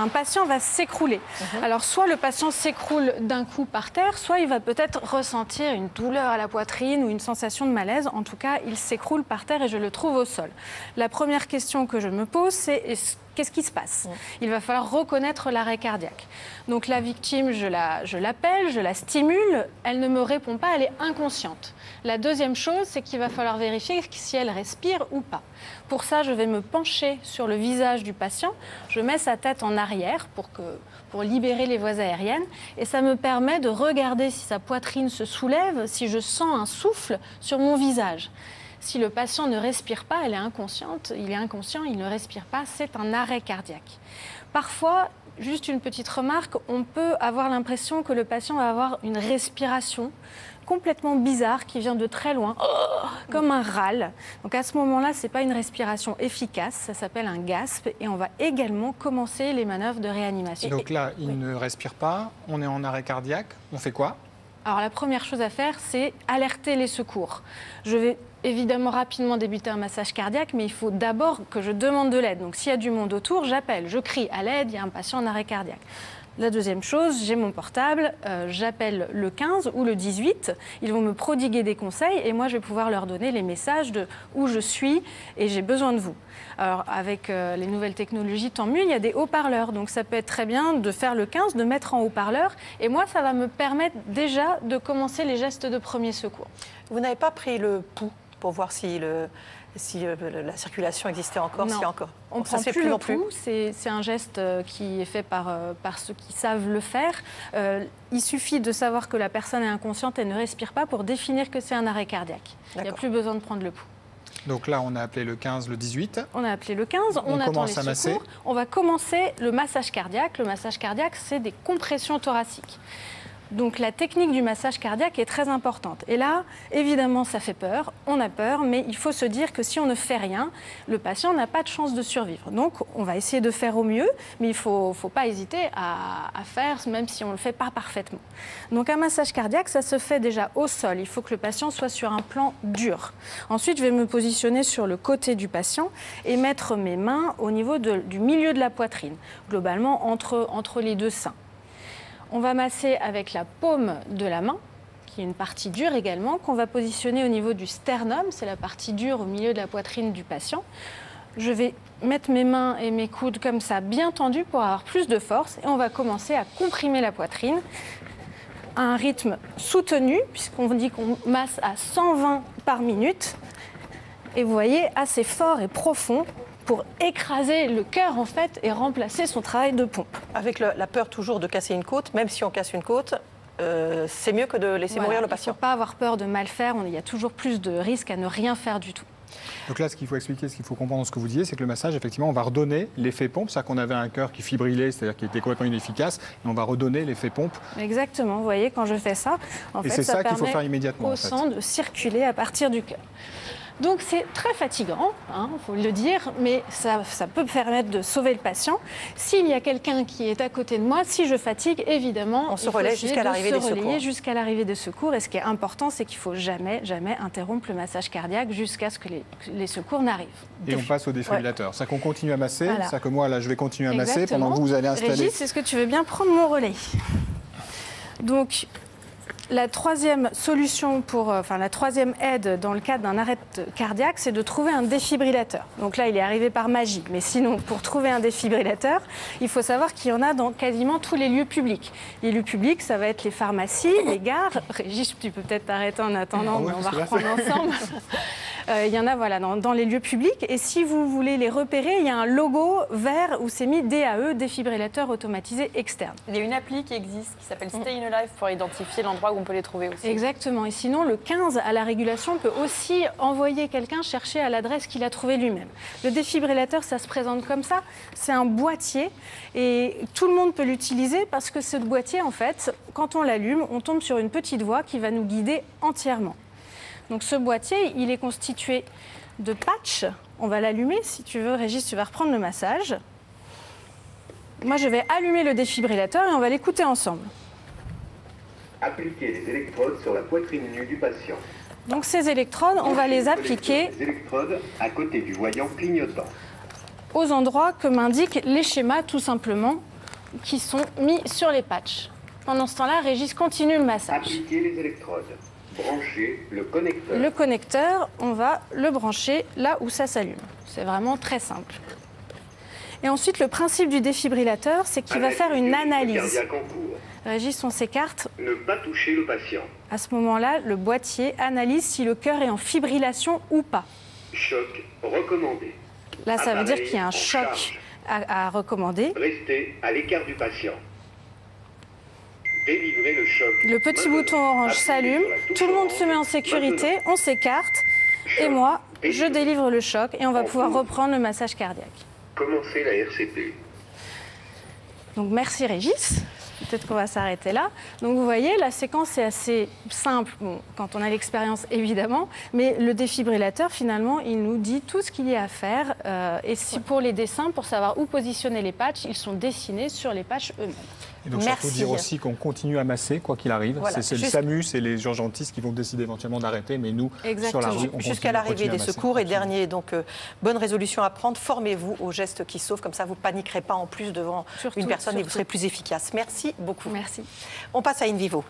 un patient va s'écrouler. Alors, soit le patient s'écroule d'un coup par terre, soit il va peut-être ressentir une douleur à la poitrine ou une sensation de malaise. En tout cas, il s'écroule par terre et je le trouve au sol. La première question que je me pose, c'est qu'est-ce qui se passe? Il va falloir reconnaître l'arrêt cardiaque. Donc la victime, je l'appelle, je la stimule, elle ne me répond pas, elle est inconsciente. La deuxième chose, c'est qu'il va falloir vérifier si elle respire ou pas. Pour ça, je vais me pencher sur le visage du patient, je mets sa tête en arrière pour libérer les voies aériennes et ça me permet de regarder si sa poitrine se soulève, si je sens un souffle sur mon visage. Si le patient ne respire pas, elle est inconsciente, il est inconscient, il ne respire pas, c'est un arrêt cardiaque. Parfois, juste une petite remarque, on peut avoir l'impression que le patient va avoir une respiration complètement bizarre qui vient de très loin, comme un râle. Donc à ce moment-là, ce n'est pas une respiration efficace, ça s'appelle un gasp et on va également commencer les manœuvres de réanimation. Donc là, il ne respire pas, on est en arrêt cardiaque, on fait quoi? Alors la première chose à faire, c'est alerter les secours. Je vais évidemment rapidement débuter un massage cardiaque, mais il faut d'abord que je demande de l'aide. Donc s'il y a du monde autour, j'appelle, je crie à l'aide, il y a un patient en arrêt cardiaque. La deuxième chose, j'ai mon portable, j'appelle le 15 ou le 18, ils vont me prodiguer des conseils et moi je vais pouvoir leur donner les messages de où je suis et j'ai besoin de vous. Alors avec les nouvelles technologies, tant mieux, il y a des haut-parleurs, donc ça peut être très bien de faire le 15, de mettre en haut-parleur et moi ça va me permettre déjà de commencer les gestes de premier secours. Vous n'avez pas pris le pouls pour voir si la circulation existait encore? Non, on ne prend plus le pouls, c'est un geste qui est fait par ceux qui savent le faire. Il suffit de savoir que la personne est inconsciente et ne respire pas pour définir que c'est un arrêt cardiaque. Il n'y a plus besoin de prendre le pouls. Donc là, on a appelé le 15, le 18. On a appelé le 15, on attend les secours. Masser. On va commencer le massage cardiaque. Le massage cardiaque, c'est des compressions thoraciques. Donc la technique du massage cardiaque est très importante. Et là, évidemment, ça fait peur, on a peur, mais il faut se dire que si on ne fait rien, le patient n'a pas de chance de survivre. Donc on va essayer de faire au mieux, mais il ne faut pas hésiter à faire, même si on ne le fait pas parfaitement. Donc un massage cardiaque, ça se fait déjà au sol. Il faut que le patient soit sur un plan dur. Ensuite, je vais me positionner sur le côté du patient et mettre mes mains au niveau du milieu de la poitrine, globalement entre les deux seins. On va masser avec la paume de la main, qui est une partie dure également, qu'on va positionner au niveau du sternum, c'est la partie dure au milieu de la poitrine du patient. Je vais mettre mes mains et mes coudes comme ça, bien tendus pour avoir plus de force, et on va commencer à comprimer la poitrine à un rythme soutenu, puisqu'on dit qu'on masse à 120 par minute, et vous voyez, assez fort et profond, pour écraser le cœur en fait et remplacer son travail de pompe. Avec la peur toujours de casser une côte, même si on casse une côte, c'est mieux que de laisser mourir le patient. Il ne faut pas avoir peur de mal faire, il y a toujours plus de risques à ne rien faire du tout. Donc là, ce qu'il faut expliquer, ce qu'il faut comprendre dans ce que vous disiez, c'est que le massage, effectivement, on va redonner l'effet pompe. C'est-à-dire qu'on avait un cœur qui fibrillait, c'est-à-dire qui était complètement inefficace, et on va redonner l'effet pompe. Exactement, vous voyez, quand je fais ça, en fait, ça permet qu'il faut faire immédiatement, au sang de circuler à partir du cœur. Donc c'est très fatigant, faut le dire, mais ça peut permettre de sauver le patient. S'il y a quelqu'un qui est à côté de moi, si je fatigue, évidemment, on se relaie jusqu'à l'arrivée des secours. Jusqu'à l'arrivée des secours. Et ce qui est important, c'est qu'il ne faut jamais interrompre le massage cardiaque jusqu'à ce que les secours n'arrivent. Et on passe au défibrillateur. C'est qu'on continue à masser, c'est que moi, là, je vais continuer à masser pendant que vous allez installer. Régis, est-ce que tu veux bien prendre mon relais? Donc, la troisième solution la troisième aide dans le cadre d'un arrêt cardiaque, c'est de trouver un défibrillateur. Donc là, il est arrivé par magie. Mais sinon, pour trouver un défibrillateur, il faut savoir qu'il y en a dans quasiment tous les lieux publics. Les lieux publics, ça va être les pharmacies, les gares. Régis, tu peux peut-être t'arrêter en attendant, mais on va reprendre ensemble. Il y en a dans les lieux publics. Et si vous voulez les repérer, il y a un logo vert où c'est mis DAE, défibrillateur automatisé externe. Il y a une appli qui existe qui s'appelle Stay in Alive pour identifier l'endroit où on peut les trouver aussi. Exactement. Et sinon, le 15 à la régulation peut aussi envoyer quelqu'un chercher à l'adresse qu'il a trouvée lui-même. Le défibrillateur, ça se présente comme ça. C'est un boîtier et tout le monde peut l'utiliser parce que ce boîtier, en fait, quand on l'allume, on tombe sur une petite voix qui va nous guider entièrement. Donc ce boîtier, il est constitué de patchs. On va l'allumer. Si tu veux, Régis, tu vas reprendre le massage. Moi, je vais allumer le défibrillateur et on va l'écouter ensemble. Appliquer les électrodes sur la poitrine nue du patient. Donc ces électrodes, on va les appliquer les électrodes à côté du voyant clignotant. Aux endroits que m'indiquent les schémas, tout simplement. qui sont mis sur les patchs. Pendant ce temps-là, Régis continue le massage. Appliquez les électrodes. Branchez le connecteur. Le connecteur, on va le brancher là où ça s'allume. C'est vraiment très simple. Et ensuite, le principe du défibrillateur, c'est qu'il va faire une analyse. Régis, on s'écarte. Ne pas toucher le patient. À ce moment-là, le boîtier analyse si le cœur est en fibrillation ou pas. Choc recommandé. Là, ça veut dire qu'il y a un choc à recommander. Restez à l'écart du patient. Délivrez le choc. Le petit bouton orange s'allume, tout le monde se met en sécurité, on s'écarte, et moi, je délivre le choc et on va pouvoir reprendre le massage cardiaque. Commencez la RCP. Donc merci Régis. Peut-être qu'on va s'arrêter là. Donc vous voyez, la séquence est assez simple, bon, quand on a l'expérience évidemment, mais le défibrillateur, finalement, il nous dit tout ce qu'il y a à faire. Et si pour les dessins, pour savoir où positionner les patchs, ils sont dessinés sur les patchs eux-mêmes. Et donc surtout dire aussi qu'on continue à masser, quoi qu'il arrive. Voilà. C'est le SAMU, c'est les urgentistes qui vont décider éventuellement d'arrêter, mais nous, sur la rue, on jusqu'à l'arrivée des secours. Et dernier, donc, bonne résolution à prendre, formez-vous aux gestes qui sauvent, comme ça vous paniquerez pas en plus devant une personne et vous serez plus efficace. Merci beaucoup. Merci. On passe à In Vivo.